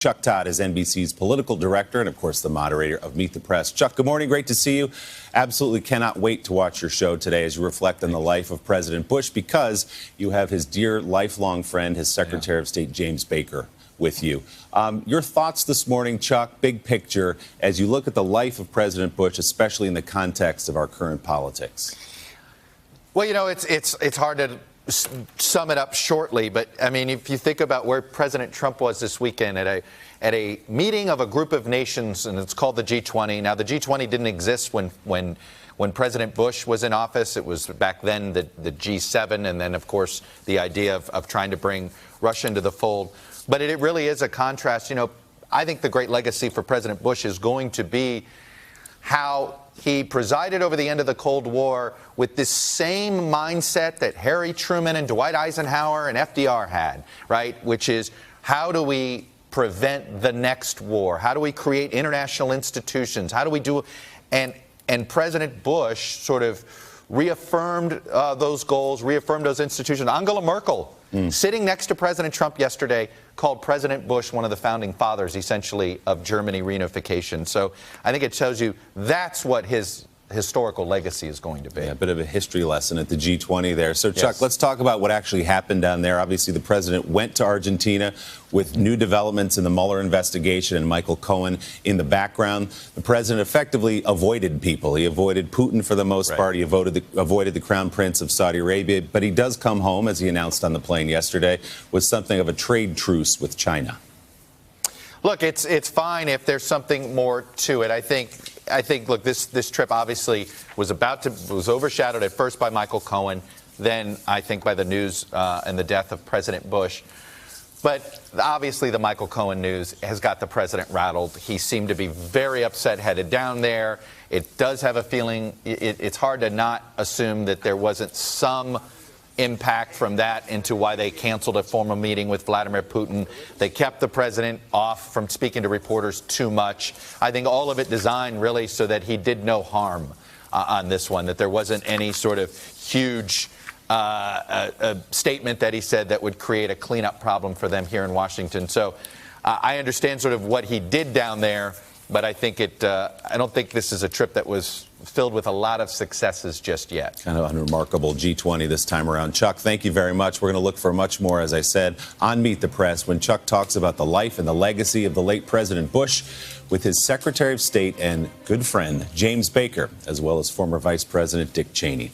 Chuck Todd is NBC's political director and, of course, the moderator of Meet the Press. Chuck, good morning. Great to see you. Absolutely cannot wait to watch your show today as you reflect on the life of President Bush, because you have his dear lifelong friend, his Secretary of State, James Baker, with you. Your thoughts this morning, Chuck, big picture, as you look at the life of President Bush, especially in the context of our current politics. Well, you know, it's hard to sum it up shortly, but I mean, if you think about where President Trump was this weekend at a meeting of a group of nations, and it's called the G20. Now, the G20 didn't exist when President Bush was in office. It was back then the G7, and then, of course, the idea of trying to bring Russia into the fold. But it really is a contrast. You know, I think the great legacy for President Bush is going to be how he presided over the end of the Cold War with this same mindset that Harry Truman and Dwight Eisenhower and FDR had, right? Which is, how do we prevent the next war? How do we create international institutions? How do we do? And President Bush sort of reaffirmed those goals, reaffirmed those institutions. Angela Merkel, sitting next to President Trump yesterday, called President Bush one of the founding fathers, essentially, of Germany reunification. So I think it shows you that's what his historical legacy is going to be. Yeah, a bit of a history lesson at the G20 there. So, Chuck, let's talk about what actually happened down there. Obviously, the president went to Argentina with new developments in the Mueller investigation and Michael Cohen in the background. The president effectively avoided people. He avoided Putin for the most part. He avoided the Crown Prince of Saudi Arabia. But he does come home, as he announced on the plane yesterday, with something of a trade truce with China. Look, it's fine if there's something more to it. I think, look, this trip obviously was overshadowed at first by Michael Cohen, then I think by the news and the death of President Bush. But obviously the Michael Cohen news has got the president rattled. He seemed to be very upset headed down there. It does have a feeling, it's hard to not assume that there wasn't some impact from that into why they canceled a formal meeting with Vladimir Putin. They kept the president off from speaking to reporters too much. I think all of it designed really so that he did no harm on this one, that there wasn't any sort of huge statement that he said that would create a cleanup problem for them here in Washington. So I understand sort of what he did down there, but I think I don't think this is a trip that was filled with a lot of successes just yet. Kind of unremarkable G20 this time around. Chuck, thank you very much. We're going to look for much more, as I said, on Meet the Press when Chuck talks about the life and the legacy of the late President Bush with his Secretary of State and good friend, James Baker, as well as former Vice President Dick Cheney.